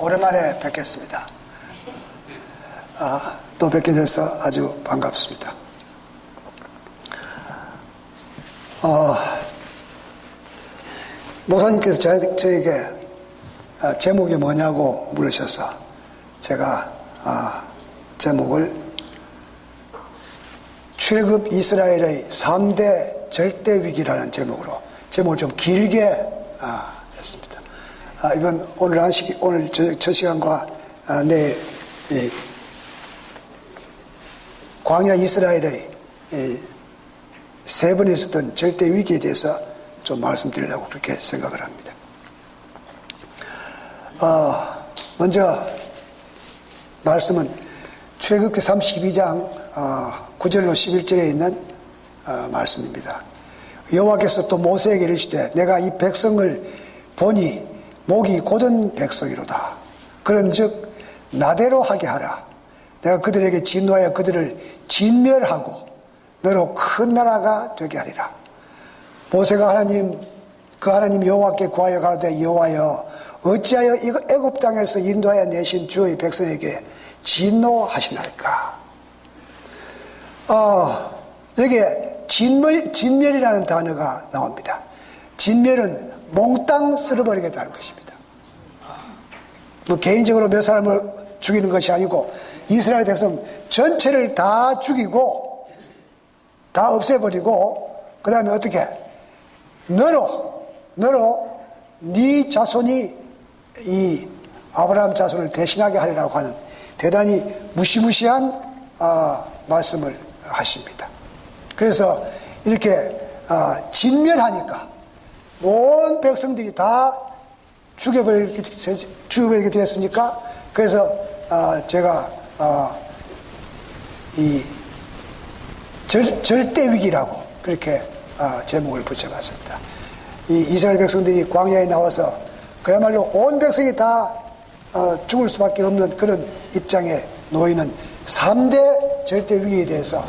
오랜만에 뵙겠습니다. 또 뵙게 돼서 아주 반갑습니다. 목사님께서 저에게 제목이 뭐냐고 물으셔서 제가 제목을 출애굽 이스라엘의 3대 절대 위기라는 제목으로 제목을 좀 길게 했습니다. 이번 오늘 저 시간과 내일 광야 이스라엘의 세 번 있었던 절대 위기에 대해서 좀 말씀드리려고 그렇게 생각을 합니다. 먼저 말씀은 출애굽기 32장 9절로 11절에 있는 말씀입니다. 여호와께서 또 모세에게 이르시되 내가 이 백성을 보니 목이 곧은 백성이로다. 그런즉 나대로 하게 하라. 내가 그들에게 진노하여 그들을 진멸하고 너로 큰 나라가 되게 하리라. 모세가 그 하나님 여호와께 구하여 가로되 여호와여 어찌하여 애굽 땅에서 인도하여 내신 주의 백성에게 진노하시나이까. 여기에 진멸이라는 단어가 나옵니다. 진멸은 몽땅 쓸어버리겠다는 것입니다. 뭐 개인적으로 몇 사람을 죽이는 것이 아니고 이스라엘 백성 전체를 다 죽이고 다 없애버리고 그 다음에 어떻게 너로 네 자손이 이 아브라함 자손을 대신하게 하리라고 하는 대단히 무시무시한 말씀을 하십니다. 그래서 이렇게 진멸하니까 온 백성들이 다 죽여버리게 되었으니까 그래서 제가 이 절대 위기라고 그렇게 제목을 붙여봤습니다. 이 이스라엘 백성들이 광야에 나와서 그야말로 온 백성이 다 죽을 수밖에 없는 그런 입장에 놓이는 3대 절대 위기에 대해서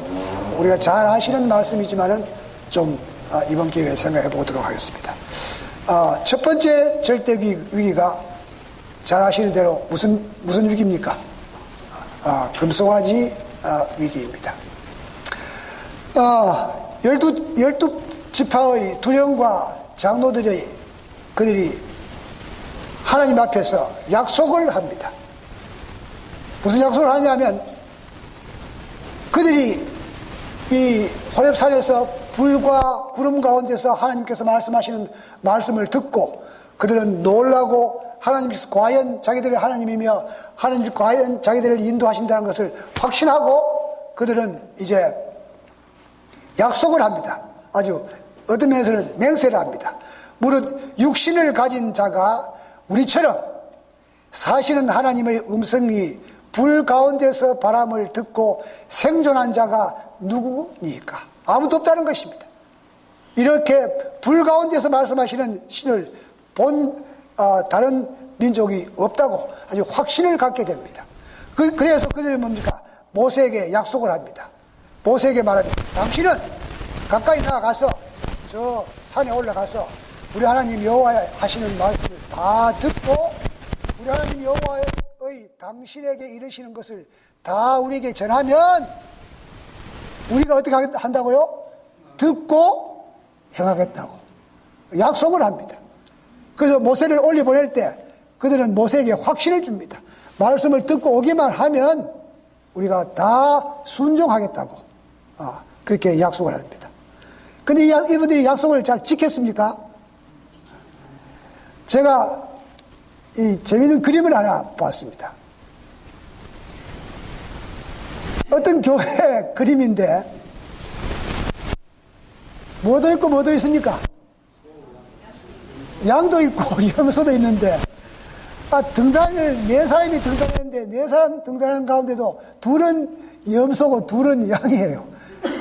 우리가 잘 아시는 말씀이지만은 좀 이번 기회에 생각해 보도록 하겠습니다. 첫 번째 절대 위기가 잘 아시는 대로 무슨 위기입니까? 금송아지 위기입니다. 12 지파의 두령과 장로들이 그들이 하나님 앞에서 약속을 합니다. 무슨 약속을 하냐면 그들이 이 호렙산에서 불과 구름 가운데서 하나님께서 말씀하시는 말씀을 듣고 그들은 놀라고 하나님께서 과연 자기들의 하나님이며 하나님께서 과연 자기들을 인도하신다는 것을 확신하고 그들은 이제 약속을 합니다. 아주 어떤 면에서는 맹세를 합니다. 무릇 육신을 가진 자가 우리처럼 사실은 하나님의 음성이 불 가운데서 바람을 듣고 생존한 자가 누구니까? 아무도 없다는 것입니다. 이렇게 불 가운데서 말씀하시는 신을 본 다른 민족이 없다고 아주 확신을 갖게 됩니다. 그래서 그들은 뭡니까? 모세에게 약속을 합니다. 모세에게 말합니다. 당신은 가까이 나가서 저 산에 올라가서 우리 하나님 여호와 하시는 말씀을 다 듣고 우리 하나님 여호와의 당신에게 이르시는 것을 다 우리에게 전하면 우리가 어떻게 한다고요? 듣고 행하겠다고 약속을 합니다. 그래서 모세를 올려보낼 때 그들은 모세에게 확신을 줍니다. 말씀을 듣고 오기만 하면 우리가 다 순종하겠다고 그렇게 약속을 합니다. 근데 이분들이 약속을 잘 지켰습니까? 제가 이 재미있는 그림을 하나 봤습니다. 어떤 교회 그림인데 뭐도 있고 뭐도 있습니까? 양도 있고 염소도 있는데 등단을 4사람이 등단했는데 4사람 등단하는 가운데도 둘은 염소고 둘은 양이에요.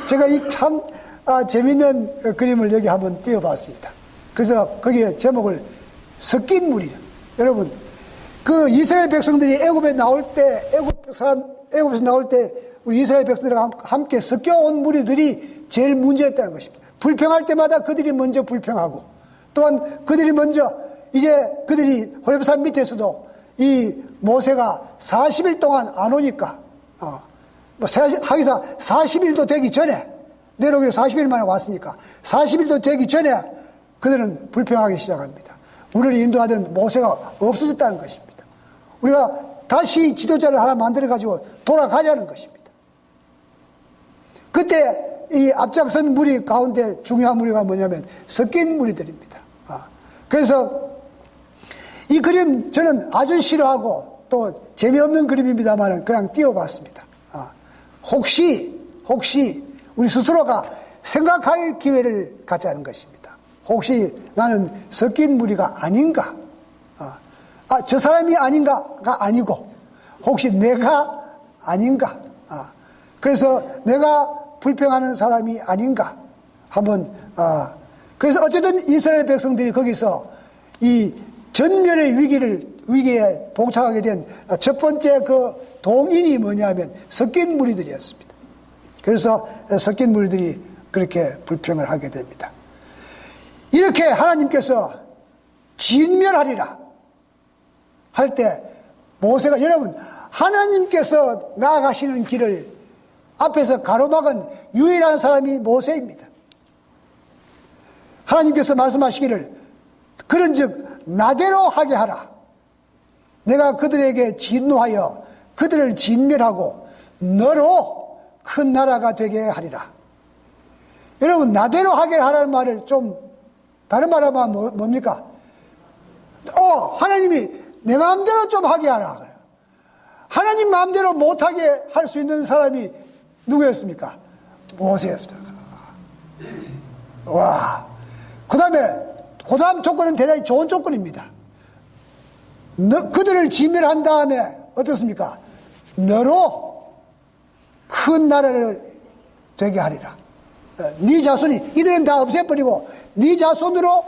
제가 이 참 재미있는 그림을 여기 한번 띄워봤습니다. 그래서 거기에 제목을 섞인 무리. 여러분 그 이스라엘 백성들이 애굽에서 나올 때 우리 이스라엘 백성들과 함께 섞여온 무리들이 제일 문제였다는 것입니다. 불평할 때마다 그들이 먼저 불평하고 또한 그들이 먼저 이제 그들이 호렙산 밑에서도 이 모세가 40일 동안 안 오니까, 하기사 40일도 되기 전에, 내려오기로 40일 만에 왔으니까, 40일도 되기 전에 그들은 불평하기 시작합니다. 우리를 인도하던 모세가 없어졌다는 것입니다. 우리가 다시 지도자를 하나 만들어가지고 돌아가자는 것입니다. 그때 이 앞장선 무리 가운데 중요한 무리가 뭐냐면 섞인 무리들입니다. 그래서 이 그림 저는 아주 싫어하고 또 재미없는 그림입니다만 그냥 띄워봤습니다. 혹시 우리 스스로가 생각할 기회를 갖자는 것입니다. 혹시 나는 섞인 무리가 아닌가? 저 사람이 아닌가가 아니고 혹시 내가 아닌가? 그래서 내가 불평하는 사람이 아닌가? 한번 그래서 어쨌든 이스라엘 백성들이 거기서 이 전멸의 위기에 봉착하게 된 첫 번째 그 동인이 뭐냐면 섞인 무리들이었습니다. 그래서 섞인 무리들이 그렇게 불평을 하게 됩니다. 이렇게 하나님께서 진멸하리라 할 때 모세가, 여러분, 하나님께서 나아가시는 길을 앞에서 가로막은 유일한 사람이 모세입니다. 하나님께서 말씀하시기를 그런즉 나대로 하게 하라. 내가 그들에게 진노하여 그들을 진멸하고 너로 큰 나라가 되게 하리라. 여러분, 나대로 하게 하라는 말을 좀 다른 말로 하면 뭡니까? 하나님이 내 마음대로 좀 하게 하라. 하나님 마음대로 못하게 할 수 있는 사람이 누구였습니까? 모세였습니다. 와. 그 다음 조건은 대단히 좋은 조건입니다. 그들을 진멸한 다음에 어떻습니까? 너로 큰 나라를 되게 하리라. 네 자손이, 이들은 다 없애버리고 네 자손으로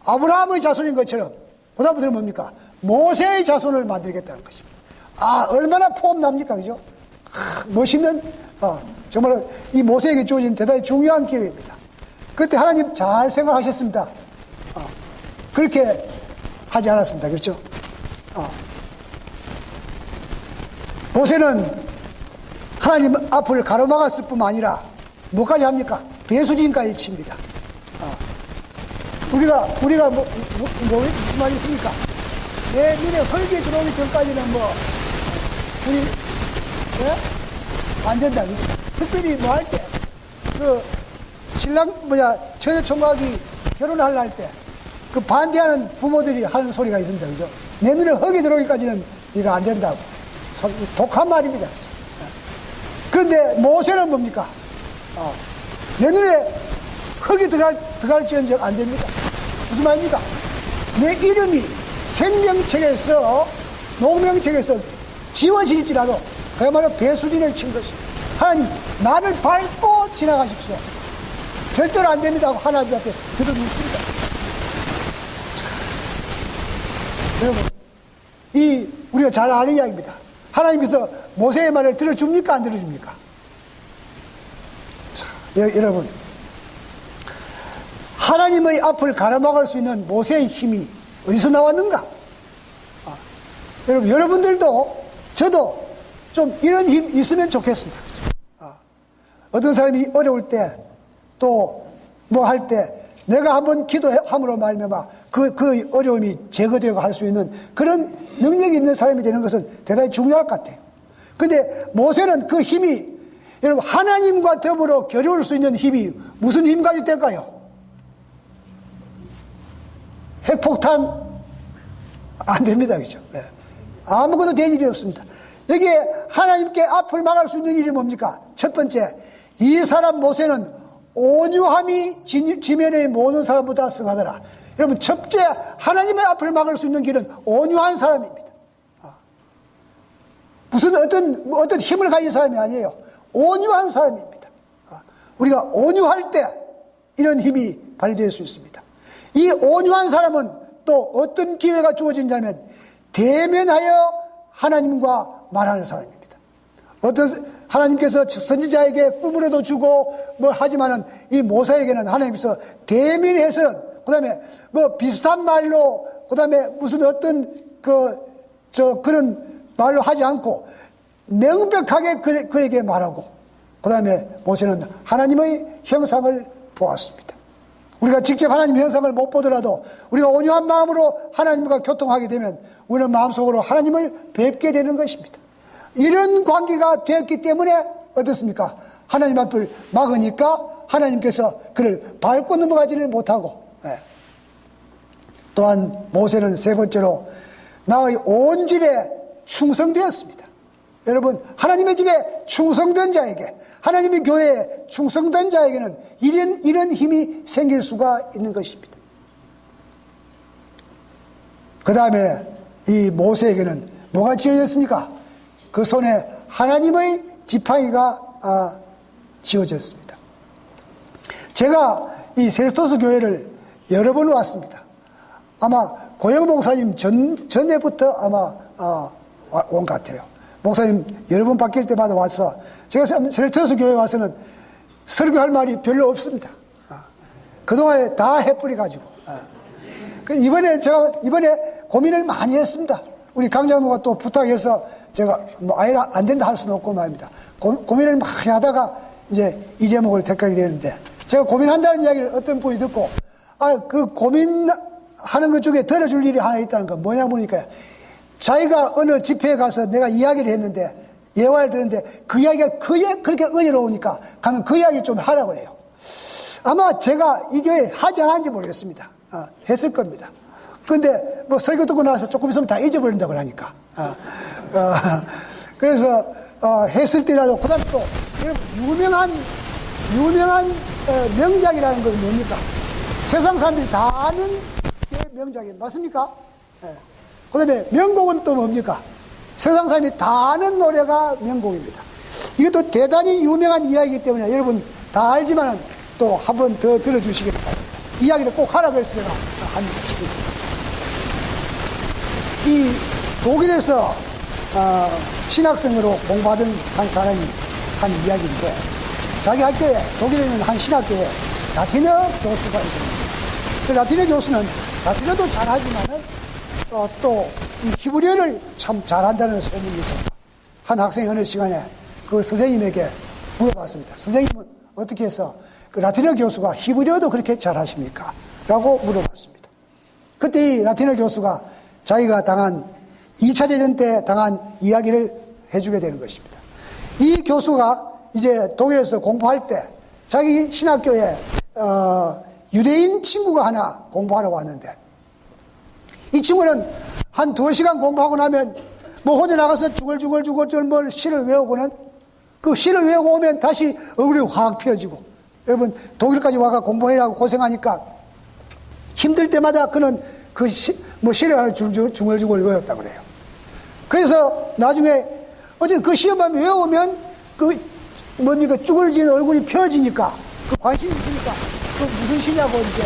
아브라함의 자손인 것처럼 그다음부터는 뭡니까? 모세의 자손을 만들겠다는 것입니다. 얼마나 포함납니까? 그죠? 멋있는, 정말 이 모세에게 주어진 대단히 중요한 기회입니다. 그때 하나님 잘 생각하셨습니다. 그렇게 하지 않았습니다. 그렇죠? 모세는 하나님 앞을 가로막았을 뿐만 아니라 뭐까지 합니까? 배수진까지 칩니다. 우리가 무슨 말이 있습니까? 내 눈에 흙이 들어오기 전까지는 우리, 안 된다. 특별히 뭐 할 때, 신랑, 처녀총각이 결혼을 할 때, 그 반대하는 부모들이 하는 소리가 있습니다. 그죠? 내 눈에 흙이 들어오기까지는 이거 안 된다고. 독한 말입니다. 그런데 모세는 뭡니까? 내 눈에 흙이 들어갈지언정 안 됩니다. 무슨 말입니까? 내 이름이 생명책에서, 농명책에서 지워질지라도 그야말로 배수진을 친 것입니다. 하나님, 나를 밟고 지나가십시오. 절대로 안 됩니다 하고 하나님 앞에 들어눕습니다. 여러분, 우리가 잘 아는 이야기입니다. 하나님께서 모세의 말을 들어줍니까? 안 들어줍니까? 여러분, 하나님의 앞을 가로막을 수 있는 모세의 힘이 어디서 나왔는가? 여러분들도 저도 좀 이런 힘 있으면 좋겠습니다. 어떤 사람이 어려울 때 또 뭐 할 때 내가 한번 기도함으로 말미암아 그 어려움이 제거되고 할 수 있는 그런 능력이 있는 사람이 되는 것은 대단히 중요할 것 같아요. 근데 모세는 그 힘이, 여러분, 하나님과 더불어 겨룰 수 있는 힘이 무슨 힘 가지고 될까요? 핵폭탄? 안 됩니다. 그죠? 아무것도 된 일이 없습니다. 여기에 하나님께 앞을 막을 수 있는 일이 뭡니까? 첫 번째, 이 사람 모세는 온유함이 지면의 모든 사람보다 승하더라. 여러분, 첫째, 하나님의 앞을 막을 수 있는 길은 온유한 사람입니다. 무슨 어떤 힘을 가진 사람이 아니에요. 온유한 사람입니다. 우리가 온유할 때 이런 힘이 발휘될 수 있습니다. 이 온유한 사람은 또 어떤 기회가 주어진다면 대면하여 하나님과 말하는 사람입니다. 하나님께서 선지자에게 꿈으로도 주고 뭐 하지만은 이 모세에게는 하나님께서 대면해서는, 그 다음에 뭐 비슷한 말로, 그 다음에 무슨 어떤 그런 말로 하지 않고 명백하게 그에게 말하고, 그 다음에 모세는 하나님의 형상을 보았습니다. 우리가 직접 하나님의 형상을 못 보더라도 우리가 온유한 마음으로 하나님과 교통하게 되면 우리는 마음속으로 하나님을 뵙게 되는 것입니다. 이런 관계가 되었기 때문에 어떻습니까? 하나님 앞을 막으니까 하나님께서 그를 밟고 넘어가지를 못하고, 또한 모세는 세 번째로 나의 온 집에 충성되었습니다. 여러분, 하나님의 집에 충성된 자에게, 하나님의 교회에 충성된 자에게는 이런 힘이 생길 수가 있는 것입니다. 그 다음에 이 모세에게는 뭐가 지어졌습니까? 그 손에 하나님의 지팡이가 지어졌습니다. 제가 이 세스토스 교회를 여러 번 왔습니다. 아마 고영 목사님 전에부터 아마 온 것 같아요. 목사님 여러 번 바뀔 때마다 와서, 제가 세스토스 교회에 와서는 설교할 말이 별로 없습니다. 그동안에 다 해뿌려가지고. 이번에 고민을 많이 했습니다. 우리 강장로가 또 부탁해서 제가 아예 안 된다 할 수는 없고 말입니다. 고민을 많이 하다가 이제 이 제목을 택하게 되는데, 제가 고민한다는 이야기를 어떤 분이 듣고, 그 고민하는 것 중에 들어줄 일이 하나 있다는 건 뭐냐 보니까, 자기가 어느 집회에 가서 내가 이야기를 했는데, 예화를 들었는데 그 이야기가 그렇게 은혜로우니까 가면 그 이야기를 좀 하라고 그래요. 아마 제가 이 교회에 하지 않았는지 모르겠습니다. 했을 겁니다. 근데 뭐 설교 듣고 나서 조금 있으면 다 잊어버린다고 하니까. 그래서 했을 때라도, 그 다음에 또 유명한 명작이라는 건 뭡니까? 세상 사람들이 다 아는 게 명작이 맞습니까? 그 다음에 명곡은 또 뭡니까? 세상 사람이 다 아는 노래가 명곡입니다. 이것도 대단히 유명한 이야기이기 때문에 여러분 다 알지만 또 한 번 더 들어주시기 바랍니다. 이야기를 꼭 하라 그래서 제가 합니다. 이 독일에서 신학생으로 공부하던 한 사람이 한 이야기인데, 자기 학교에, 독일에 있는 한 신학교에 라틴어 교수가 있었습니다. 그 라틴어 교수는 라틴어도 잘하지만은 또 이 히브리어를 참 잘한다는 소문이 있어서 한 학생이 어느 시간에 그 선생님에게 물어봤습니다. 선생님은 어떻게 해서 그 라틴어 교수가 히브리어도 그렇게 잘하십니까? 라고 물어봤습니다. 그때 이 라틴어 교수가 자기가 당한 2차 대전 때 당한 이야기를 해주게 되는 것입니다. 이 교수가 이제 독일에서 공부할 때 자기 신학교에 유대인 친구가 하나 공부하러 왔는데, 이 친구는 한 2시간 공부하고 나면 뭐 혼자 나가서 주글주글 뭐 시를 외우고는, 그 시를 외우고 오면 다시 얼굴이 확 피어지고, 여러분 독일까지 와가 공부하려고 고생하니까 힘들 때마다 그는 시를 하나 중얼중얼 외웠다고 그래요. 그래서 나중에 어쨌든 그 시험만 외우면 쭈그러진 얼굴이 펴지니까, 그 관심이 있으니까 그 무슨 시냐고 이제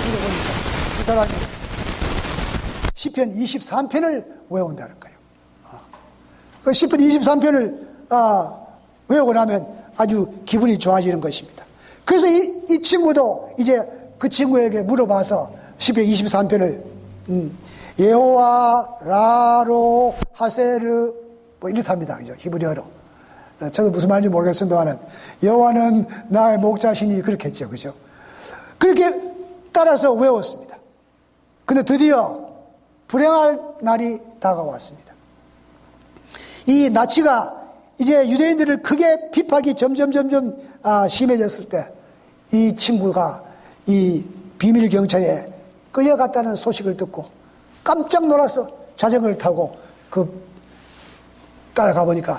물어보니까 그 사람이 시편 23편을 외운다는 거예요. 그 시편 23편을 외우고 나면 아주 기분이 좋아지는 것입니다. 그래서 이 친구도 이제 그 친구에게 물어봐서 시편 23편을 여호와 라로 하세르 뭐 이렇답니다. 그죠? 히브리어로. 저도 무슨 말인지 모르겠습니다만 여호와는 나의 목자시니 그렇게 했죠. 그죠? 그렇게 따라서 외웠습니다. 근데 드디어 불행할 날이 다가왔습니다. 이 나치가 이제 유대인들을 크게 비판이 점점 심해졌을 때 이 친구가 이 비밀 경찰에 끌려갔다는 소식을 듣고 깜짝 놀라서 자전거를 타고 따라가 보니까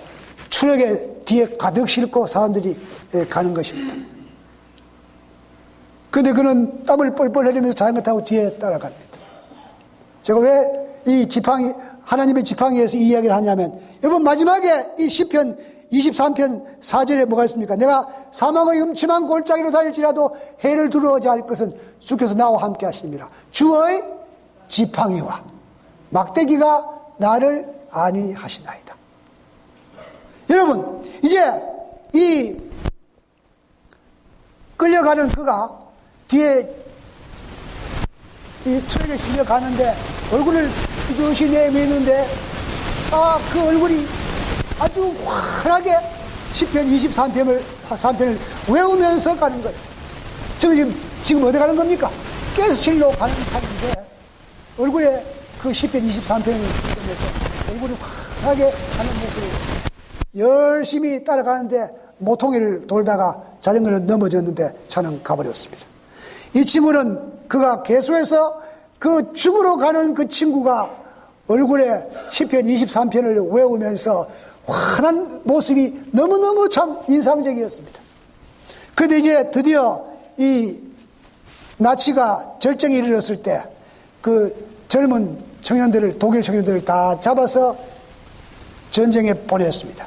추력에 뒤에 가득 싣고 사람들이 가는 것입니다. 그런데 그는 땀을 뻘뻘 흘리면서 자전거 타고 뒤에 따라갑니다. 제가 왜 이 하나님의 지팡이에서 이 이야기를 하냐면, 여러분 마지막에 이 시편 23편 4절에 뭐가 있습니까? 내가 사망의 음침한 골짜기로 달릴지라도 해를 두려워하지 않을 것은 주께서 나와 함께 하시니라. 주의 지팡이와 막대기가 나를 안위하시나이다. 여러분 이제 이 끌려가는 그가 뒤에 이 트럭에 실려 가는데 얼굴을 뚜렷이 내미는데 그 얼굴이 아주 환하게 시편 23편을 외우면서 가는 거예요. 지금 어디 가는 겁니까? 가스실로 가는 타인데 얼굴에 그 시편 23편을 보면서 얼굴이 환하게 가는 모습을 열심히 따라가는데 모퉁이를 돌다가 자전거는 넘어졌는데 차는 가버렸습니다. 이 친구는 그가 개수해서 그 죽으러 가는 그 친구가 얼굴에 시편 23편을 외우면서 환한 모습이 너무너무 참 인상적이었습니다. 그런데 이제 드디어 이 나치가 절정에 이르렀을 때 그 젊은 청년들을, 독일 청년들을 다 잡아서 전쟁에 보냈습니다.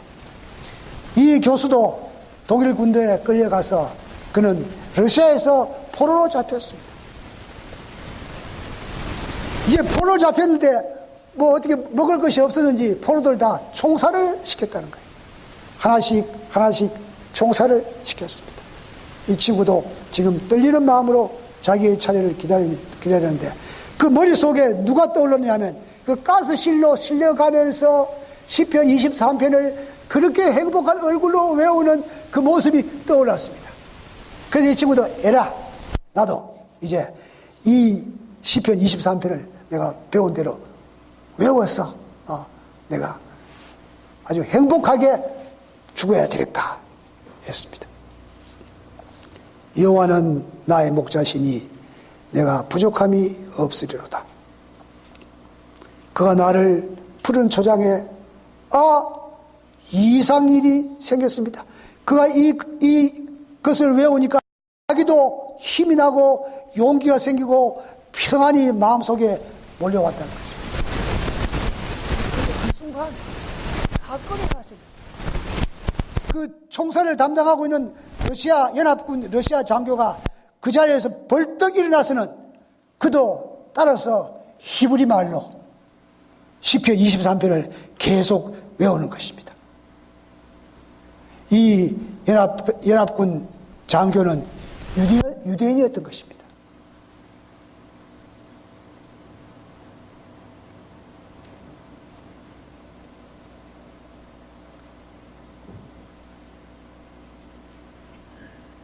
이 교수도 독일 군대에 끌려가서 그는 러시아에서 포로로 잡혔습니다. 이제 포로로 잡혔는데 뭐 어떻게 먹을 것이 없었는지 포로들 다 총살을 시켰다는 거예요. 하나씩 총살을 시켰습니다. 이 친구도 지금 떨리는 마음으로 자기의 차례를 기다리는데 그 머릿속에 누가 떠올랐냐면 그 가스실로 실려가면서 시편 23편을 그렇게 행복한 얼굴로 외우는 그 모습이 떠올랐습니다. 그래서 이 친구도 에라, 나도 이제 이 시편 23편을 내가 배운 대로 외워서 내가 아주 행복하게 죽어야 되겠다 했습니다. 여호와는 나의 목자시니 내가 부족함이 없으리로다. 그가 나를 푸른 초장에 이상일이 생겼습니다. 그가 이것을 외우니까 자기도 힘이 나고 용기가 생기고 평안이 마음속에 몰려왔다는 것입니다. 그 순간 사건이 하나 생겼어요. 그 총선을 담당하고 있는 러시아 연합군 러시아 장교가 그 자리에서 벌떡 일어나서는 그도 따라서 히브리 말로 시편 23편을 계속 외우는 것입니다. 이 연합군 장교는 유대인이었던 것입니다.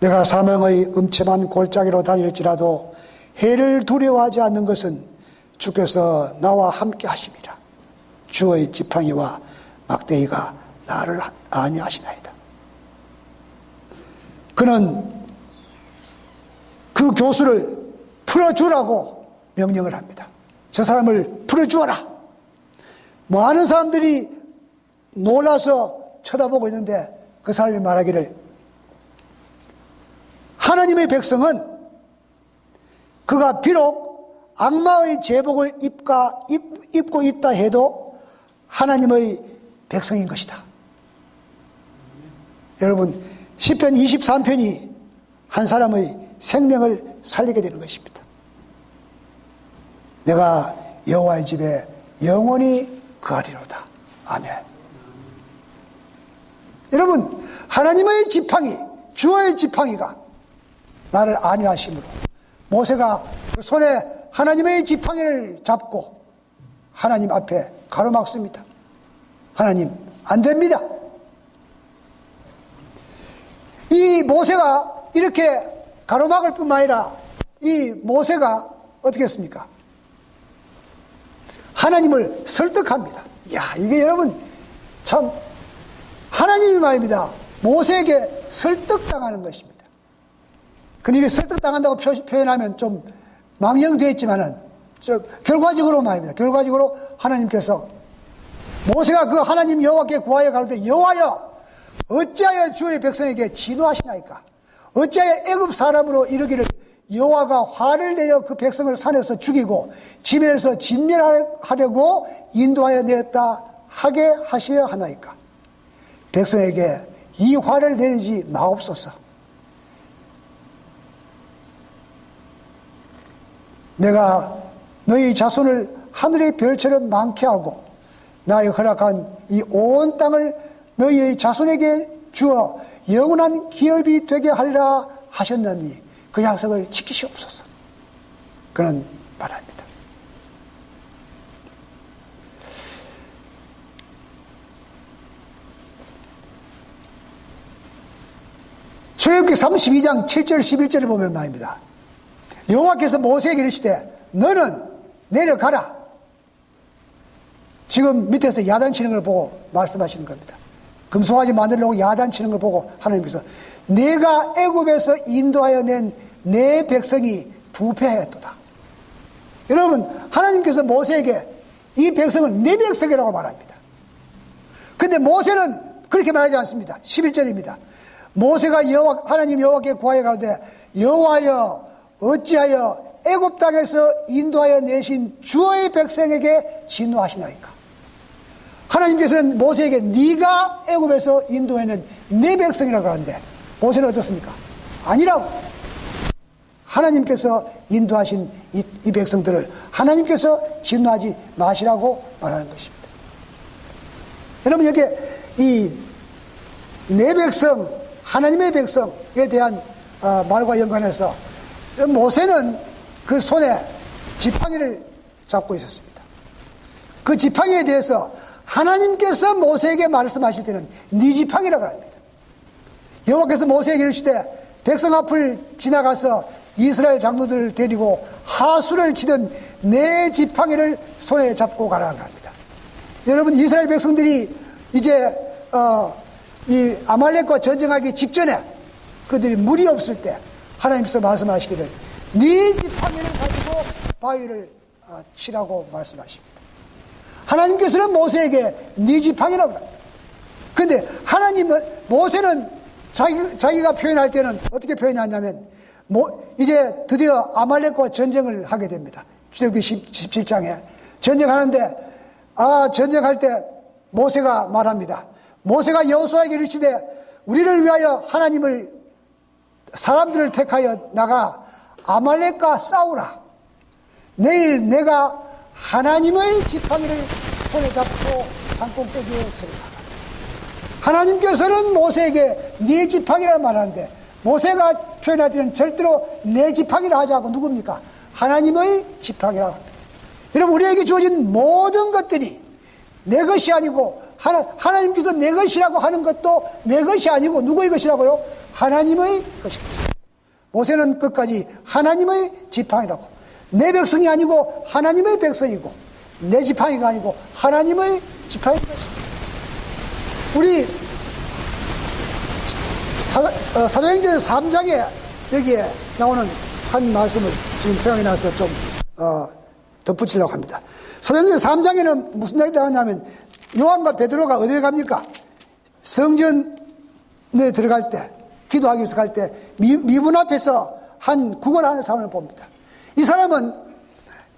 내가 사망의 음침한 골짜기로 다닐지라도 해를 두려워하지 않는 것은 주께서 나와 함께 하심이라. 주의 지팡이와 막대기가 나를 안위하시나이다. 그는 그 교수를 풀어주라고 명령을 합니다. 저 사람을 풀어주어라. 많은 사람들이 놀라서 쳐다보고 있는데 그 사람이 말하기를 하나님의 백성은 그가 비록 악마의 제복을 입고 있다 해도 하나님의 백성인 것이다. 여러분, 시편 23편이 한 사람의 생명을 살리게 되는 것입니다. 내가 여호와의 집에 영원히 거하리로다. 아멘. 여러분, 하나님의 지팡이, 주의 지팡이가 나를 안위하심으로 모세가 그 손에 하나님의 지팡이를 잡고 하나님 앞에 가로막습니다. 하나님, 안 됩니다. 이 모세가 이렇게 가로막을 뿐만 아니라 이 모세가 어떻게 했습니까? 하나님을 설득합니다. 이게 여러분 참 하나님의 말입니다. 모세에게 설득당하는 것입니다. 근데 이게 설득당한다고 표현하면 좀 망령되어 있지만은 결과적으로 말입니다. 결과적으로 하나님께서 모세가 그 하나님 여호와께 구하여 가로되 여호와여 어찌하여 주의 백성에게 진노하시나이까? 어찌하여 애굽 사람으로 이르기를 여호와가 화를 내려 그 백성을 산에서 죽이고 지면에서 진멸하려고 인도하여 내었다 하게 하시려 하나이까? 백성에게 이 화를 내리지 마옵소서. 내가 너희 자손을 하늘의 별처럼 많게 하고 나의 허락한 이 온 땅을 너희의 자손에게 주어 영원한 기업이 되게 하리라 하셨나니 그 약속을 지키시옵소서. 그는 말합니다. 출애굽기 32장 7절 11절을 보면 말입니다. 여호와께서 모세에게 이르시되 너는 내려가라. 지금 밑에서 야단치는 걸 보고 말씀하시는 겁니다. 금송아지 만들려고 야단치는 걸 보고 하나님께서 내가 애굽에서 인도하여 낸 내 백성이 부패하였도다. 여러분, 하나님께서 모세에게 이 백성은 내 백성이라고 말합니다. 근데 모세는 그렇게 말하지 않습니다. 11절입니다. 모세가 하나님 여호와께 구하여 가로되 여호와여 어찌하여 애굽 땅에서 인도하여 내신 주의 백성에게 진노하시나이까. 하나님께서는 모세에게 네가 애굽에서 인도해낸 내 백성이라고 하는데 모세는 어떻습니까? 아니라고. 하나님께서 인도하신 이 백성들을 하나님께서 진노하지 마시라고 말하는 것입니다. 여러분, 여기 이 내 백성, 하나님의 백성에 대한 말과 연관해서 모세는 그 손에 지팡이를 잡고 있었습니다. 그 지팡이에 대해서 하나님께서 모세에게 말씀하실 때는 네 지팡이라고 합니다. 여호와께서 모세에게 이르시되 백성 앞을 지나가서 이스라엘 장로들을 데리고 하수를 치던 내 지팡이를 손에 잡고 가라고 합니다. 여러분, 이스라엘 백성들이 이제 이 아말렉과 전쟁하기 직전에 그들이 물이 없을 때 하나님께서 말씀하시기를 네 지팡이를 가지고 바위를 치라고 말씀하십니다. 하나님께서는 모세에게 네 지팡이라고 합니다. 근데 모세는 자기가 표현할 때는 어떻게 표현하냐면 이제 드디어 아말렉과 전쟁을 하게 됩니다. 출애굽기 17장에 전쟁하는데 전쟁할 때 모세가 말합니다. 모세가 여호수아에게 이르시되 우리를 위하여 사람들을 택하여 나가 아말렉과 싸우라. 내일 내가 하나님의 지팡이를 손에 잡고 산꼭대기에 서리라. 하나님께서는 모세에게 네 지팡이라는 말을 하는데 모세가 표현할 때는 절대로 내 지팡이라 하지 않고 누굽니까? 하나님의 지팡이라고 합니다. 여러분, 우리에게 주어진 모든 것들이 내 것이 아니고 하나님께서 내 것이라고 하는 것도 내 것이 아니고 누구의 것이라고요? 하나님의 것입니다. 모세는 끝까지 하나님의 지팡이라고, 내 백성이 아니고 하나님의 백성이고 내 지팡이가 아니고 하나님의 지팡이인 것입니다. 우리 사도행전 3장에 여기에 나오는 한 말씀을 지금 생각이 나서 좀 덧붙이려고 합니다. 사도행전 3장에는 무슨 이야기가 나오냐면 요한과 베드로가 어디를 갑니까? 성전에 들어갈 때, 기도하기 위해서 갈 때 미문 앞에서 한 구걸하는 사람을 봅니다. 이 사람은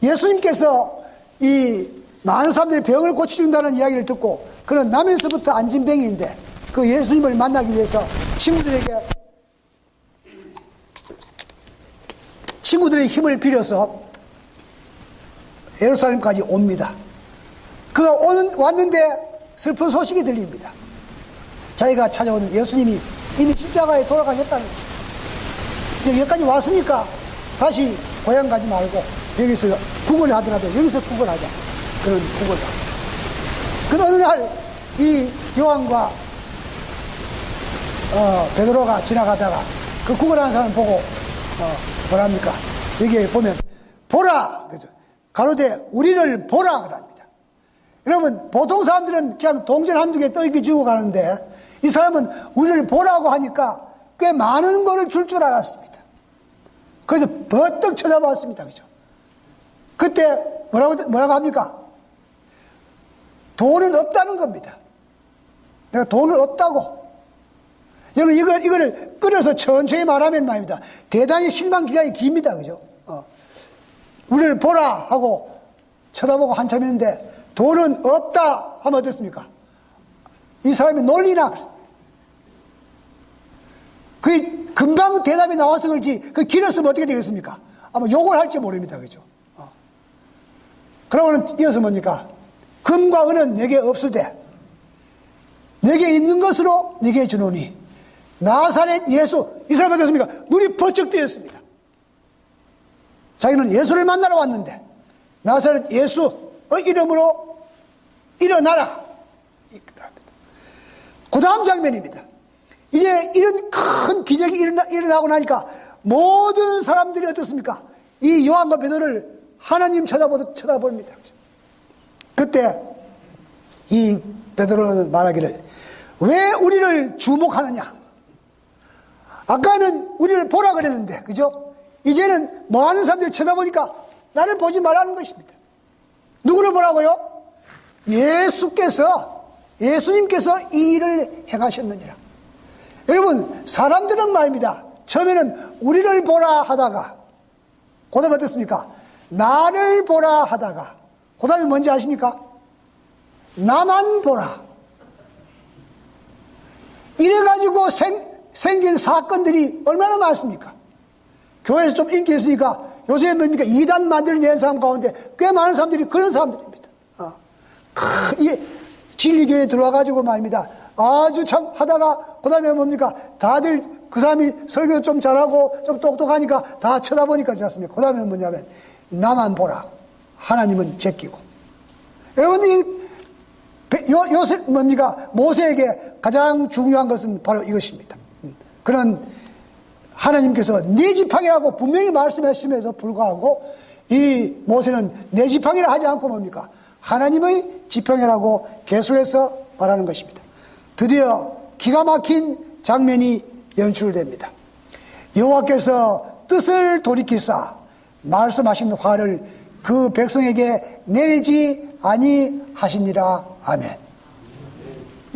예수님께서 이 많은 사람들이 병을 고쳐준다는 이야기를 듣고 그는 나면서부터 안진병인데 그 예수님을 만나기 위해서 친구들의 힘을 빌려서 예루살렘까지 옵니다. 그가 왔는데 슬픈 소식이 들립니다. 자기가 찾아온 예수님이 이미 십자가에 돌아가셨다는 거죠. 이제 여기까지 왔으니까 다시 고향 가지 말고 여기서 구걸을 하더라도 여기서 구걸하자. 그런 구걸을 합니다. 그 어느 날 이 요한과 베드로가 지나가다가 그 구걸하는 사람을 보고 뭐랍니까? 여기에 보면 보라! 그죠? 가로되 우리를 보라! 그럽니다. 여러분, 보통 사람들은 그냥 동전 한두 개 떠입기 주고 가는데 이 사람은 우리를 보라고 하니까 꽤 많은 거를 줄 알았습니다. 그래서 버떡 쳐다봤습니다. 그죠? 그때 뭐라고 합니까? 돈은 없다는 겁니다. 내가 돈은 없다고. 여러분, 이거를 끌어서 천천히 말하면 말입니다. 대단히 실망 기간이 깁니다. 그죠? 우리를 보라! 하고 쳐다보고 한참 했는데 돈은 없다! 하면 어떻습니까? 이 사람이 놀리나? 그 금방 대답이 나와서 그렇지, 그 길었으면 어떻게 되겠습니까? 아마 욕을 할지 모릅니다. 그죠? 그러고는 이어서 뭡니까? 금과 은은 내게 없으되 내게 있는 것으로 네게 주노니 나사렛 예수. 이 사람이 어떻습니까? 눈이 번쩍 뜨였습니다. 자기는 예수를 만나러 왔는데 나사렛 예수의 이름으로 일어나라. 그 다음 장면입니다. 이제 이런 큰 기적이 일어나고 나니까 모든 사람들이 어떻습니까? 이 요한과 베드로를 하나님 쳐다봅니다. 그때 이 베드로는 말하기를, 왜 우리를 주목하느냐? 아까는 우리를 보라 그랬는데, 그죠? 이제는 많은 사람들이 쳐다보니까 나를 보지 말라는 것입니다. 누구를 보라고요? 예수님께서 이 일을 행하셨느니라. 여러분, 사람들은 말입니다. 처음에는 우리를 보라 하다가, 그 다음에 어떻습니까? 나를 보라 하다가, 그 다음에 뭔지 아십니까? 나만 보라. 이래가지고 생긴 사건들이 얼마나 많습니까? 교회에서 좀 인기 있으니까 요새 뭡니까? 이단 만들어낸 사람 가운데 꽤 많은 사람들이 그런 사람들입니다. 이 진리교회에 들어와가지고 말입니다. 아주 참 하다가 그 다음에 뭡니까? 다들 그 사람이 설교도 좀 잘하고 좀 똑똑하니까 다 쳐다보니까 그렇지 않습니까? 그 다음에 뭐냐면 나만 보라. 하나님은 제끼고. 여러분, 요새 뭡니까? 모세에게 가장 중요한 것은 바로 이것입니다. 그런 하나님께서 네 지팡이라고 분명히 말씀하심에도 불구하고 이 모세는 네 지팡이라 하지 않고 뭡니까? 하나님의 지팡이라고 계속해서 말하는 것입니다. 드디어 기가 막힌 장면이 연출됩니다. 여호와께서 뜻을 돌이키사 말씀하신 화를 그 백성에게 내리지 아니하시니라. 아멘.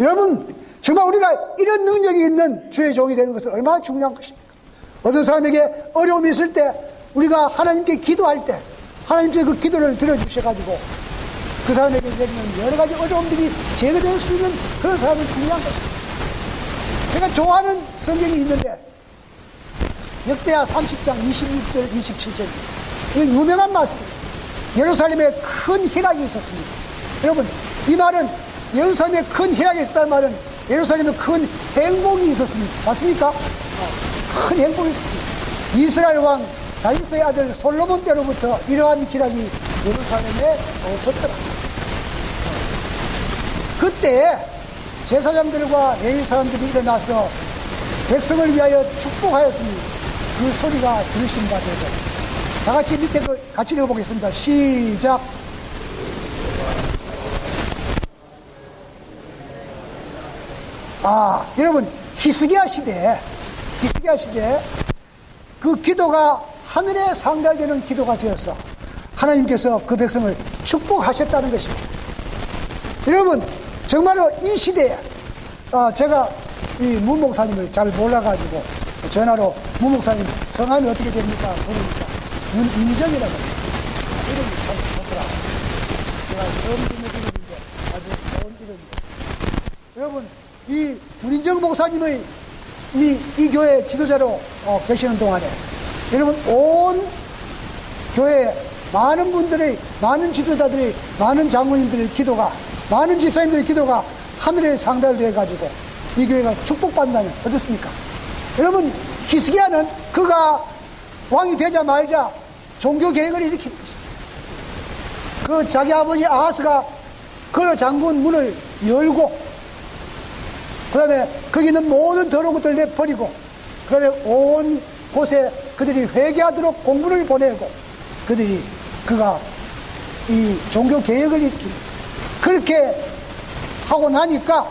여러분, 정말 우리가 이런 능력이 있는 주의 종이 되는 것은 얼마나 중요한 것입니까? 어떤 사람에게 어려움이 있을 때 우리가 하나님께 기도할 때 하나님께 그 기도를 들어주셔가지고 그 사람에게 내리는 여러 가지 어려움들이 제거될 수 있는 그런 사람은 중요한 것입니다. 제가 좋아하는 성경이 있는데 역대하 30장 26절 27절입니다. 이건 유명한 말씀입니다. 예루살렘에 큰 희락이 있었습니다. 여러분, 이 말은 예루살렘에 큰 희락이 있었다는 말은 예루살렘에 큰 행복이 있었습니다. 맞습니까? 큰 행복이 있습니다. 이스라엘 왕 다윗의 아들 솔로몬 때로부터 이러한 희락이 예루살렘에 없었더라. 그때 제사장들과 레위 사람들이 일어나서 백성을 위하여 축복하였습니다. 그 소리가 들으신 바 되고, 다 같이 밑에 같이 읽어보겠습니다. 시작. 여러분, 히스기야 시대에 그 기도가 하늘에 상달되는 기도가 되어서 하나님께서 그 백성을 축복하셨다는 것입니다. 여러분, 정말로 이 시대에 제가 이 문 목사님을 잘 몰라가지고 전화로 문 목사님 성함이 어떻게 됩니까? 그러니까 문인정이라고 합니다. 이름이 참 좋더라. 제가 처음 듣는 이름인데 아주 좋은 이름입니다. 여러분, 이 문인정 목사님의 이 교회 지도자로 계시는 동안에 여러분, 온 교회 많은 분들의, 많은 지도자들의, 많은 장로님들의 기도가, 많은 집사님들의 기도가 하늘에 상달되어 가지고 이 교회가 축복받는다면 어떻습니까? 여러분, 히스기야는 그가 왕이 되자 말자 종교 개혁을 일으킨 것입니다. 그 자기 아버지 아하스가 그 장군 문을 열고, 그 다음에 거기 있는 모든 더러운 것들을 내버리고, 그 다음에 온 곳에 그들이 회개하도록 공부를 보내고, 그가 이 종교 개혁을 일으킵니다. 그렇게 하고 나니까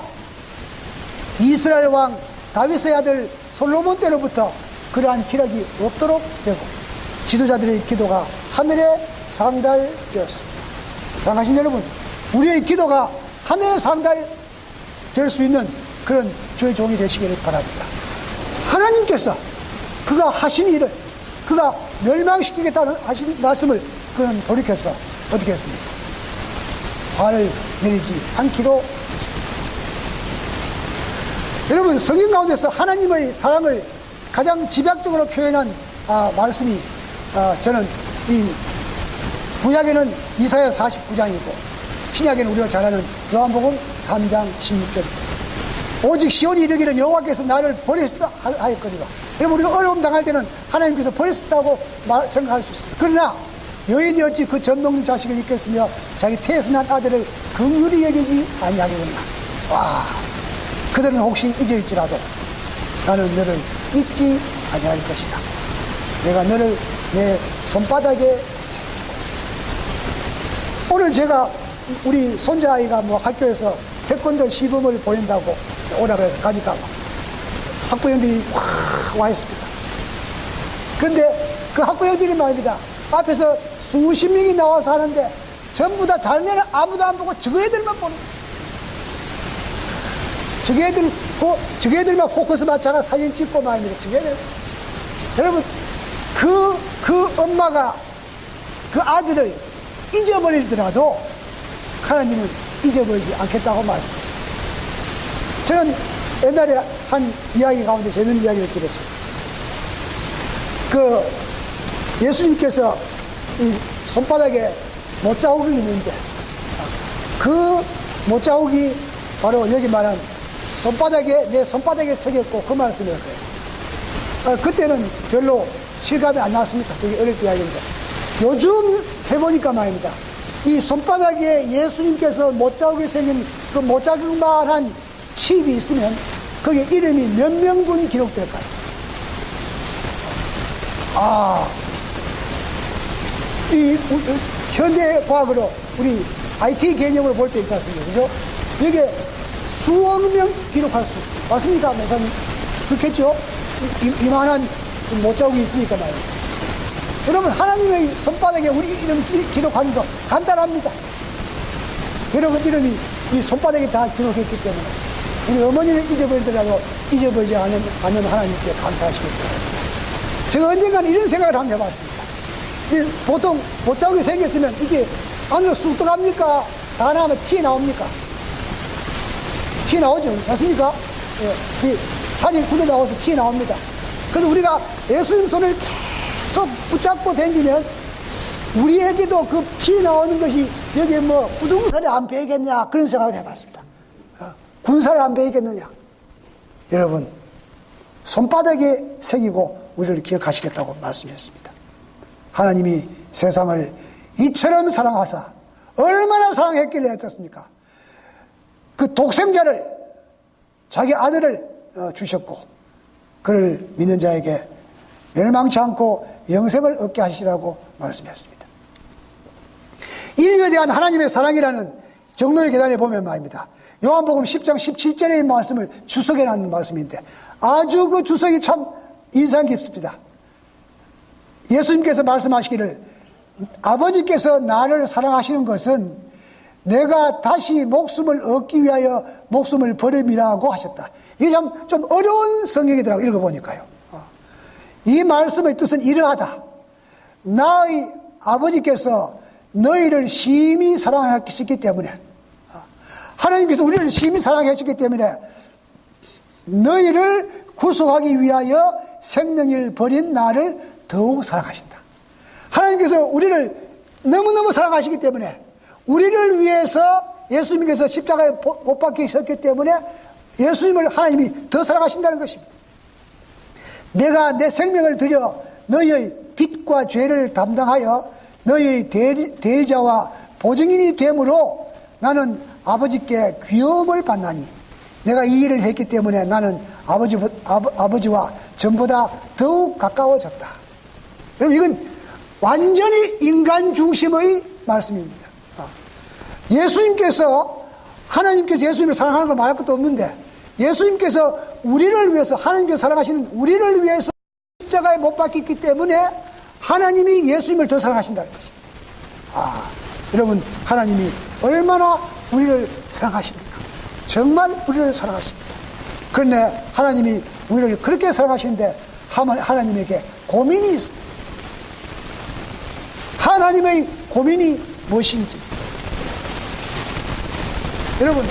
이스라엘 왕 다윗의 아들 솔로몬 때로부터 그러한 희락이 없도록 되고 지도자들의 기도가 하늘에 상달되었습니다. 사랑하신 여러분, 우리의 기도가 하늘에 상달될 수 있는 그런 주의 종이 되시기를 바랍니다. 하나님께서 그가 하신 일을, 그가 멸망시키겠다는 하신 말씀을 그는 돌이켜서 어떻게 했습니까? 화를 내리지 않기로 했습니다. 여러분, 성경 가운데서 하나님의 사랑을 가장 집약적으로 표현한 말씀이 저는 이 구약에는 이사야 49장이고 신약에는 우리가 잘 아는 요한복음 3장 16절입니다. 오직 시온이 이르기를 여호와께서 나를 버리셨다 하였거니와. 여러분, 우리가 어려움 당할 때는 하나님께서 버리셨다고 생각할 수 있습니다. 그러나 여인이 어찌 그 젖먹는 자식을 잊겠으며 자기 태에서 난 아들을 긍휼히 여기지 아니하겠느냐. 그들은 혹시 잊을지라도 나는 너를 잊지 아니할 것이다. 내가 너를 내 손바닥에 새기고. 오늘 제가 우리 손자아이가 뭐 학교에서 태권도 시범을 보인다고 오라고 가니까 학부형들이 확 와 있습니다. 그런데 그 학부형들이 말입니다. 앞에서 수십 명이 나와서 하는데 전부 다 다른 애는 아무도 안 보고 저 애들만 보는 거예요. 저 애들만 포커스 맞춰가 사진 찍고 말입니다. 저 애들. 여러분, 그 엄마가 그 아들을 잊어버리더라도 하나님은 잊어버리지 않겠다고 말씀하셨습니다. 저는 옛날에 한 이야기 가운데 재밌는 이야기를 들었어요. 그 예수님께서 이 손바닥에 못자국이 있는데 그 못자국이 바로 여기 말한 내 손바닥에 새겼고 그 말씀을 해요. 그때는 별로 실감이 안 났습니다. 저기 어릴 때 이야기인데 요즘 해보니까 말입니다. 이 손바닥에 예수님께서 못자국이 생긴 그 못자국만한 칩이 있으면 거기에 이름이 몇 명분 기록될까요? 이 현대 과학으로 우리 IT 개념으로 볼 때 있지 않습니까? 그죠? 여기에 수억 명 기록할 수 맞습니까? 목사님? 그렇겠죠? 이만한 못자국이 있으니까 말이에요. 여러분, 하나님의 손바닥에 우리 이름 기록하는 거 간단합니다. 여러분 이름이 이 손바닥에 다 기록했기 때문에 우리 어머니를 잊어버리더라도 잊어버리지 않은 하나님께 감사하시겠습니다. 제가 언젠가는 이런 생각을 한번 해봤습니다. 보통 못자국이 생겼으면 이게 안으로 쑥 들어갑니까? 다 나오면 티 나옵니까? 티 나오죠? 맞습니까? 예, 살이 굳어 나와서 티 나옵니다. 그래서 우리가 예수님 손을 계속 붙잡고 다니면 우리에게도 그 피 나오는 것이 여기에 뭐 우등살에 안 배이겠냐 그런 생각을 해봤습니다. 군살에 안 배이겠느냐. 여러분, 손바닥에 새기고 우리를 기억하시겠다고 말씀했습니다. 하나님이 세상을 이처럼 사랑하사 얼마나 사랑했길래 어떻습니까? 그 독생자를 자기 아들을 주셨고 그를 믿는 자에게 멸망치 않고 영생을 얻게 하시라고 말씀했습니다. 인류에 대한 하나님의 사랑이라는 정로의 계단에 보면 말입니다. 요한복음 10장 17절의 말씀을 주석해 놨는 말씀인데 아주 그 주석이 참 인상 깊습니다. 예수님께서 말씀하시기를 아버지께서 나를 사랑하시는 것은 내가 다시 목숨을 얻기 위하여 목숨을 버림이라고 하셨다. 이게 좀 어려운 성경이더라고요. 읽어보니까요. 이 말씀의 뜻은 이러하다. 나의 아버지께서 너희를 심히 사랑하셨기 때문에 하나님께서 우리를 심히 사랑하셨기 때문에 너희를 구속하기 위하여 생명을 버린 나를 더욱 사랑하신다. 하나님께서 우리를 너무너무 사랑하시기 때문에 우리를 위해서 예수님께서 십자가에 못 박히셨기 때문에 예수님을 하나님이 더 사랑하신다는 것입니다. 내가 내 생명을 들여 너희의 빚과 죄를 담당하여 너희의 대리자와 보증인이 되므로 나는 아버지께 귀여움을 받나니 내가 이 일을 했기 때문에 나는 아버지와 전보다 더욱 가까워졌다. 여러분, 이건 완전히 인간 중심의 말씀입니다. 하나님께서 예수님을 사랑하는 걸 말할 것도 없는데 예수님께서 우리를 위해서 하나님께서 사랑하시는 우리를 위해서 십자가에 못 박혔기 때문에 하나님이 예수님을 더 사랑하신다는 것입니다. 여러분, 하나님이 얼마나 우리를 사랑하십니까? 정말 우리를 사랑하십니다. 그런데 하나님이 우리를 그렇게 사랑하시는데 하나님에게 고민이 있습니다. 하나님의 고민이 무엇인지. 여러분,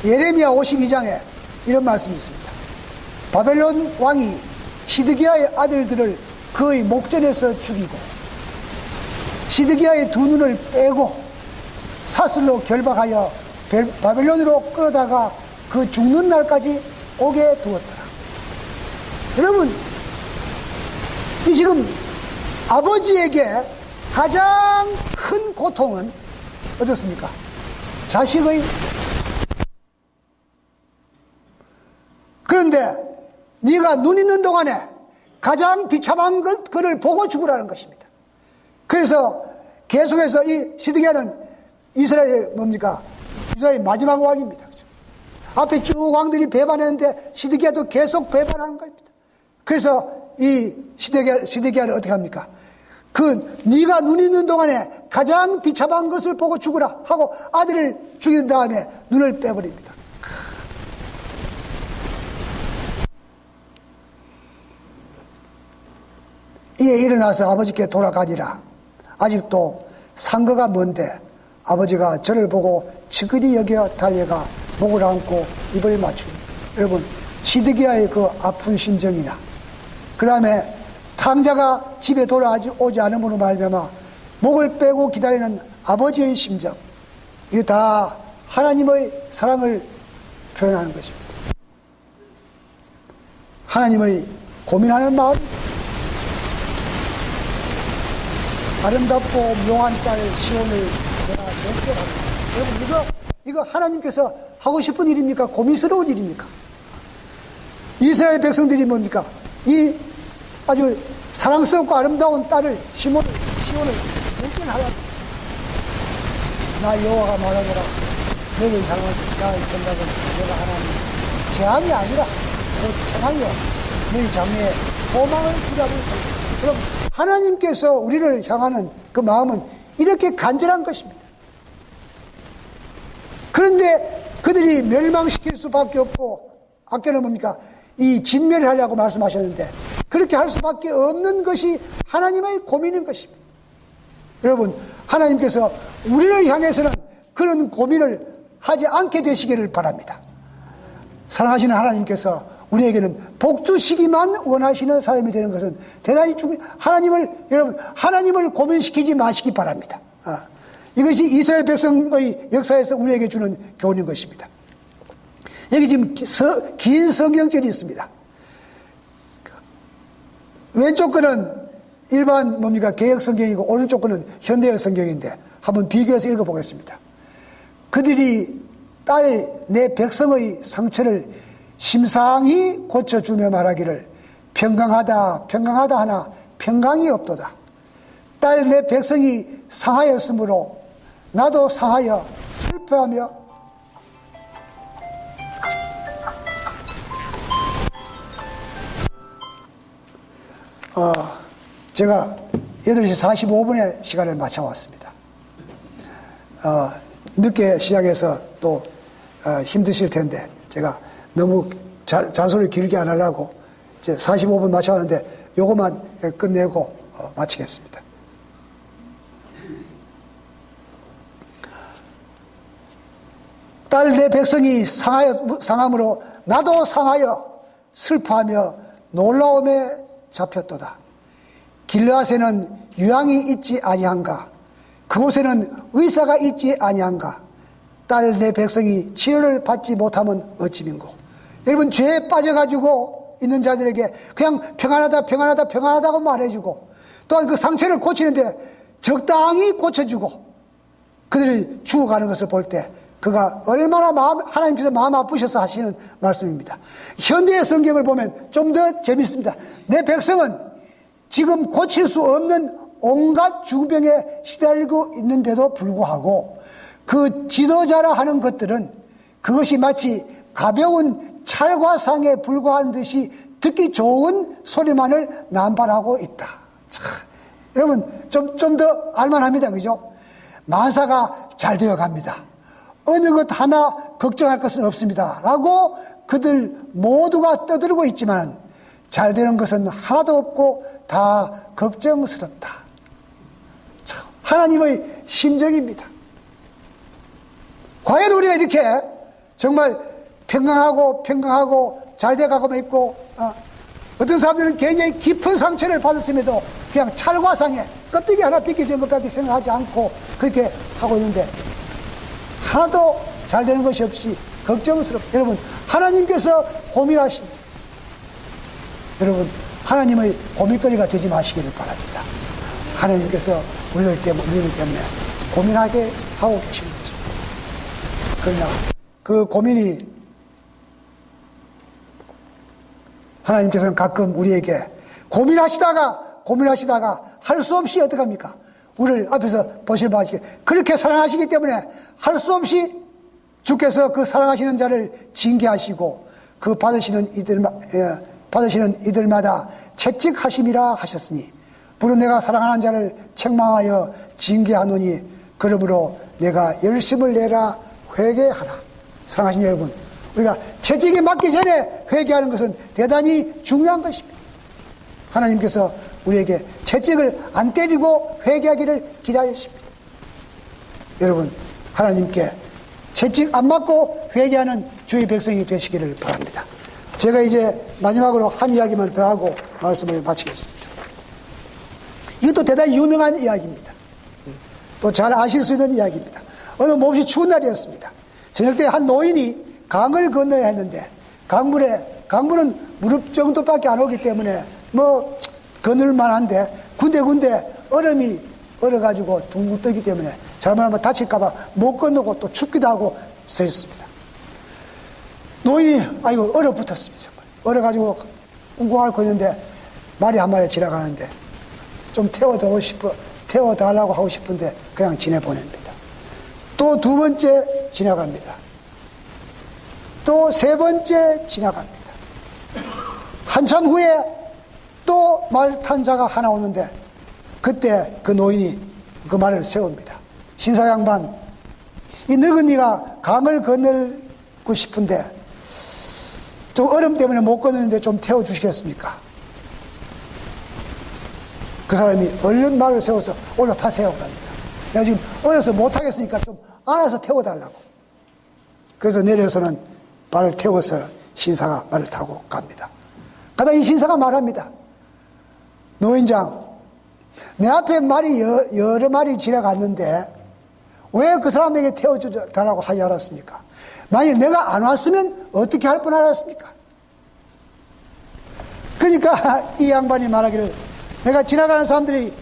예레미야 52장에 이런 말씀이 있습니다. 바벨론 왕이 시드기야의 아들들을 그의 목전에서 죽이고 시드기야의 두 눈을 빼고 사슬로 결박하여 바벨론으로 끌어다가 그 죽는 날까지 오게 두었더라. 여러분, 이 지금 아버지에게 가장 큰 고통은 어떻습니까? 자식의 그런데 네가 눈 있는 동안에 가장 비참한 것을 보고 죽으라는 것입니다. 그래서 계속해서 이 시드기야는 이스라엘 뭡니까? 유다의 마지막 왕입니다. 그렇죠? 앞에 쭉 왕들이 배반했는데 시드기야도 계속 배반하는 겁니다. 그래서 이 시드기야를 어떻게 합니까? 네가 눈 있는 동안에 가장 비참한 것을 보고 죽으라 하고 아들을 죽인 다음에 눈을 빼버립니다. 이에 일어나서 아버지께 돌아가니라. 아직도 상거가 먼데 아버지가 저를 보고 측은히 여겨 달려가 목을 안고 입을 맞추니, 여러분 시드기야의 그 아픈 심정이나 그 다음에 탕자가 집에 돌아오지 않음으로 말미암아 목을 빼고 기다리는 아버지의 심정, 이게 다 하나님의 사랑을 표현하는 것입니다. 하나님의 고민하는 마음, 아름답고 묘한 딸 시온을 내가 맹세하라. 여러분 이거 하나님께서 하고 싶은 일입니까? 고민스러운 일입니까? 이스라엘 백성들이 뭡니까? 이 아주 사랑스럽고 아름다운 딸을 시온을 맹세하라. 나 여호와가 말하노라. 너를 향한 나의 생각은 내가 하나님 재앙이 아니라 곧 평하여 너희 장래에 소망을 주라고 생각합니다. 그럼 하나님께서 우리를 향하는 그 마음은 이렇게 간절한 것입니다. 그런데 그들이 멸망시킬 수밖에 없고, 아까는 뭡니까? 이 진멸을 하려고 말씀하셨는데 그렇게 할 수밖에 없는 것이 하나님의 고민인 것입니다. 여러분, 하나님께서 우리를 향해서는 그런 고민을 하지 않게 되시기를 바랍니다. 사랑하시는 하나님께서 우리에게는 복 주시기만 원하시는 사람이 되는 것은 대단히 여러분, 하나님을 고민시키지 마시기 바랍니다. 이것이 이스라엘 백성의 역사에서 우리에게 주는 교훈인 것입니다. 여기 지금 긴 성경절이 있습니다. 왼쪽 거는 일반 개역 성경이고 오른쪽 거는 현대역 성경인데 한번 비교해서 읽어보겠습니다. 그들이 딸 내 백성의 상처를 심상히 고쳐주며 말하기를 평강하다 평강하다 하나 평강이 없도다. 딸 내 백성이 상하였으므로 나도 상하여 슬퍼하며 제가 8시 45분에 시간을 맞춰왔습니다. 늦게 시작해서 또 힘드실 텐데 제가 너무 잔소리 길게 안 하려고 이제 45분 맞춰왔는데 요것만 끝내고 마치겠습니다. 딸 내 백성이 상함으로 나도 상하여 슬퍼하며 놀라움에 잡혔도다. 길르앗에는 유황이 있지 아니한가? 그곳에는 의사가 있지 아니한가? 딸 내 백성이 치료를 받지 못하면 어찌민고? 여러분, 죄에 빠져가지고 있는 자들에게 그냥 평안하다 평안하다 평안하다고 말해주고, 또한 그 상처를 고치는데 적당히 고쳐주고 그들이 죽어가는 것을 볼 때 그가 얼마나 하나님께서 마음 아프셔서 하시는 말씀입니다. 현대의 성경을 보면 좀 더 재밌습니다. 내 백성은 지금 고칠 수 없는 온갖 중병에 시달리고 있는데도 불구하고 그 지도자라 하는 것들은 그것이 마치 가벼운 찰과상에 불과한 듯이 듣기 좋은 소리만을 남발하고 있다. 참, 여러분 좀 더 알만합니다. 그죠? 만사가 잘 되어 갑니다. 어느 것 하나 걱정할 것은 없습니다 라고 그들 모두가 떠들고 있지만 잘 되는 것은 하나도 없고 다 걱정스럽다. 참, 하나님의 심정입니다. 과연 우리가 이렇게 정말 평강하고 잘 돼가고 있고, 어떤 사람들은 굉장히 깊은 상처를 받았음에도 그냥 찰과상에 껍데기 하나 벗겨진 것밖에 생각하지 않고 그렇게 하고 있는데 하나도 잘 되는 것이 없이 걱정스럽다. 여러분, 하나님께서 고민하십니다. 여러분, 하나님의 고민거리가 되지 마시기를 바랍니다. 하나님께서 우리들 때문에 고민하게 하고 계시는 것입니다. 그러나 그 고민이 하나님께서는 가끔 우리에게 고민하시다가 할 수 없이 어떡합니까? 우리를 앞에서 보실 바시게 그렇게 사랑하시기 때문에 할 수 없이 주께서 그 사랑하시는 자를 징계하시고 그 받으시는 이들마다 채찍하심이라 하셨으니 물론 내가 사랑하는 자를 책망하여 징계하노니 그러므로 내가 열심을 내라 회개하라. 사랑하신 여러분, 우리가 채찍이 맞기 전에 회개하는 것은 대단히 중요한 것입니다. 하나님께서 우리에게 채찍을 안 때리고 회개하기를 기다리십니다. 여러분, 하나님께 채찍 안 맞고 회개하는 주의 백성이 되시기를 바랍니다. 제가 이제 마지막으로 한 이야기만 더 하고 말씀을 마치겠습니다. 이것도 대단히 유명한 이야기입니다. 또 잘 아실 수 있는 이야기입니다. 어느 몹시 추운 날이었습니다. 저녁 때 한 노인이 강을 건너야 했는데 강물은 무릎 정도밖에 안 오기 때문에 뭐 건널 만한데 군데군데 얼음이 얼어가지고 둥둥 뜨기 때문에 잘못하면 다칠까봐 못 건너고 또 춥기도 하고 서 있습니다. 노인이 아이고 얼어붙었습니다. 정말 얼어가지고 꿍꿍할 거 있는데 말이 한 마리 지나가는데 좀 태워달라고 하고 싶은데 그냥 지내보냅니다. 또 두 번째 지나갑니다. 또 세 번째 지나갑니다. 한참 후에 또 말 탄 자가 하나 오는데 그때 그 노인이 그 말을 세웁니다. 신사 양반, 이 늙은이가 강을 건너고 싶은데 좀 얼음 때문에 못 건너는데 좀 태워주시겠습니까? 그 사람이 얼른 말을 세워서 올라타세요 합니다. 내가 지금 어려서 못하겠으니까 좀 안아서 태워달라고. 그래서 내려서는 말을 태워서 신사가 말을 타고 갑니다. 가다 이 신사가 말합니다. 노인장, 내 앞에 말이 여러 마리 지나갔는데 왜 그 사람에게 태워달라고 하지 않았습니까? 만일 내가 안 왔으면 어떻게 할 뻔 알았습니까? 그러니까 이 양반이 말하기를 내가 지나가는 사람들이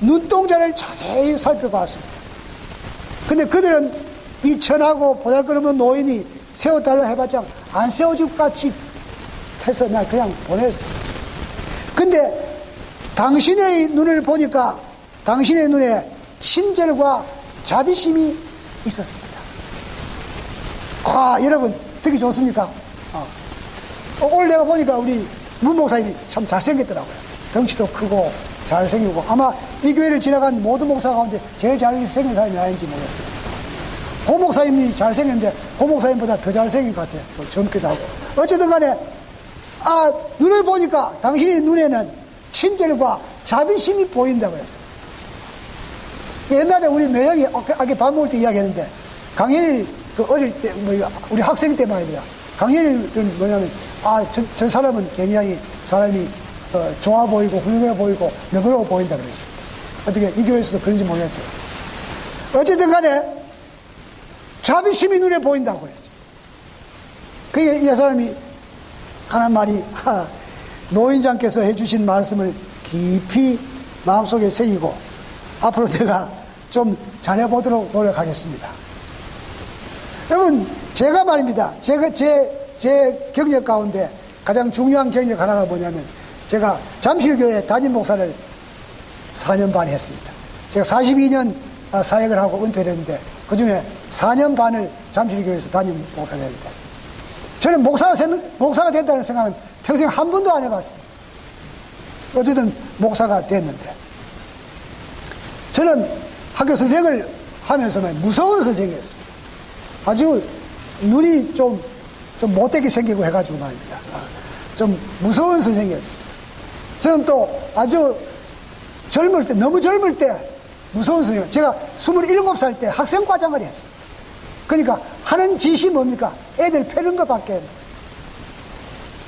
눈동자를 자세히 살펴봤습니다. 근데 그들은 이 천하고 보잘것없는 노인이 세워달라 해봤자 안 세워줄 것 같이 해서 나 그냥 보냈어요. 근데 당신의 눈을 보니까 당신의 눈에 친절과 자비심이 있었습니다. 여러분 듣기 좋습니까? 오늘 내가 보니까 우리 문 목사님이 참 잘생겼더라고요. 덩치도 크고 잘생기고 아마 이 교회를 지나간 모든 목사 가운데 제일 잘생긴 사람이 아닌지 모르겠어요. 고 목사님이 잘생겼는데 고 목사님보다 더 잘생긴 것 같아요. 젊기도 하고. 어쨌든 간에 눈을 보니까 당신의 눈에는 친절과 자비심이 보인다고 했어요. 옛날에 우리 매형이 아까 밥 먹을 때 이야기했는데 강연을 어릴 때 우리 학생 때 말입니다. 강연은 뭐냐면 저 사람은 굉장히 사람이 좋아 보이고 훌륭해 보이고 너그러워 보인다 그랬어요. 어떻게 이 교회에서도 그런지 모르겠어요. 어쨌든 간에 자비심이 눈에 보인다고 그랬어요. 그게 이 사람이 하는 말이 노인장께서 해주신 말씀을 깊이 마음속에 새기고 앞으로 내가 좀 잘해보도록 노력하겠습니다. 여러분, 제가 말입니다. 제 경력 가운데 가장 중요한 경력 하나가 뭐냐면 제가 잠실교회 담임 목사를 4년 반 했습니다. 제가 42년 사역을 하고 은퇴를 했는데 그 중에 4년 반을 잠실교회에서 담임 목사를 했는데 저는 목사가 된다는 생각은 평생 한 번도 안 해봤습니다. 어쨌든 목사가 됐는데 저는 학교 선생을 하면서 무서운 선생이었습니다. 아주 눈이 좀 못되게 생기고 해가지고 말입니다. 좀 무서운 선생이었습니다. 저는 또 아주 젊을 때, 너무 젊을 때 무서운 선생님. 제가 27살 때 학생과장을 했어요. 그러니까 하는 짓이 뭡니까? 애들 패는 것밖에.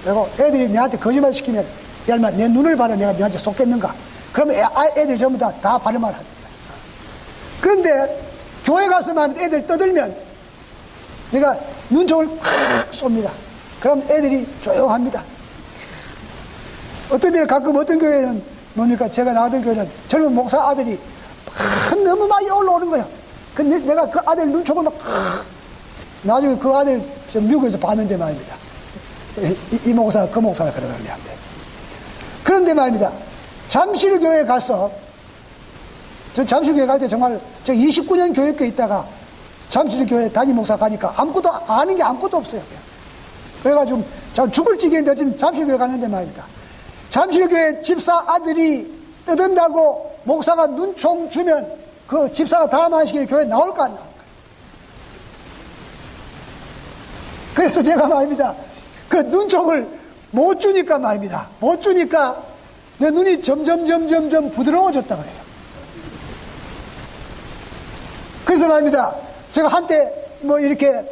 그리고 애들이 내한테 거짓말 시키면 야 인마 내 눈을 봐라 내가 너한테 속겠는가? 그러면 애들 전부 다 바른 말 합니다. 그런데 교회 가서만 애들 떠들면 내가 눈총을 팍 쏩니다. 그럼 애들이 조용합니다. 어떤 데 가끔 어떤 교회는 뭡니까? 제가 나가던 교회는 젊은 목사 아들이 너무 많이 올라오는 거야. 근데 내가 그 아들 눈총을 나중에 그 아들 미국에서 봤는데 말입니다. 이 목사, 그 목사가 그러더라고요. 그런데 말입니다. 잠실교회 가서, 저 잠실교회 갈 때 정말, 저 29년 교육교에 있다가 잠실교회 담임 목사 가니까 아무것도, 아는 게 아무것도 없어요. 그래가지고, 죽을 지경에 늦은 잠실교회 갔는데 말입니다. 잠실교회 집사 아들이 떠든다고 목사가 눈총 주면 그 집사가 다음 한시기에 교회 나올까 안 나올까? 그래서 제가 말입니다. 그 눈총을 못 주니까 말입니다. 못 주니까 내 눈이 점점 부드러워졌다 그래요. 그래서 말입니다. 제가 한때 뭐 이렇게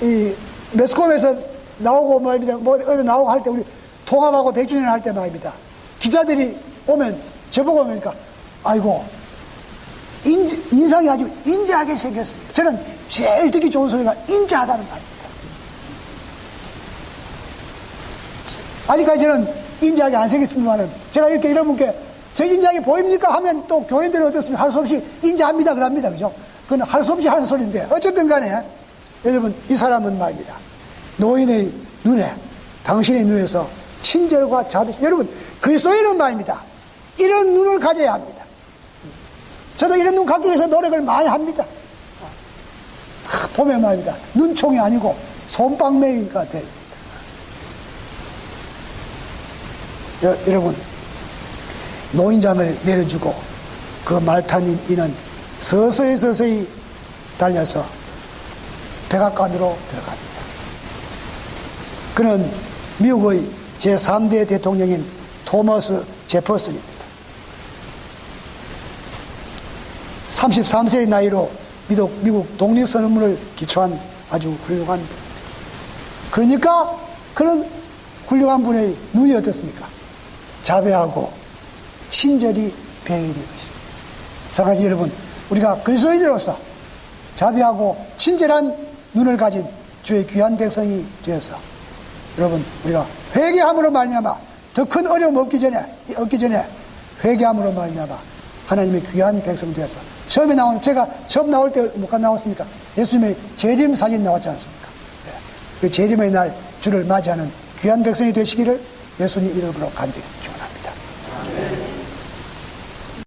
이 매스컴에서 나오고 말입니다. 뭐 어디 나오고 할 때 우리 통합하고 100주년 할 때 말입니다. 기자들이 오면 저보고 오니까 아이고 인상이 아주 인자하게 생겼습니다. 저는 제일 듣기 좋은 소리가 인자하다는 말입니다. 아직까지 저는 인자하게 안 생겼습니다만 제가 이렇게 이런 분께 저 인자하게 보입니까? 하면 또 교인들은 어떻습니까? 할 수 없이 인자합니다 그럽니다. 그죠? 그건 할 수 없이 하는 소리인데 어쨌든 간에 여러분 이 사람은 말입니다. 노인의 눈에 당신의 눈에서 친절과 자비심 여러분 그리스도인은 말입니다. 이런 눈을 가져야 합니다. 저도 이런 눈 갖기 위해서 노력을 많이 합니다. 보면 말입니다. 눈총이 아니고 손방맹이가 됩니다. 여러분 노인장을 내려주고 그 말타는 이는 서서히 달려서 백악관으로 들어갑니다. 그는 미국의 제3대 대통령인 토머스 제퍼슨입니다. 33세의 나이로 미국 독립선언문을 기초한 아주 훌륭한 분. 그러니까 그런 훌륭한 분의 눈이 어떻습니까? 자비하고 친절이 배인인 것입니다. 사랑하는 여러분, 우리가 그리스도인으로서 자비하고 친절한 눈을 가진 주의 귀한 백성이 되어서 여러분 우리가 회개함으로 말미암아 더 큰 어려움 얻기 전에 회개함으로 말미암아 하나님의 귀한 백성 되어서 처음에 나온 제가 처음 나올 때 뭐가 나왔습니까? 예수님의 재림 사진 나왔지 않습니까? 그 재림의 날 주를 맞이하는 귀한 백성이 되시기를 예수님 이름으로 간절히 기원합니다.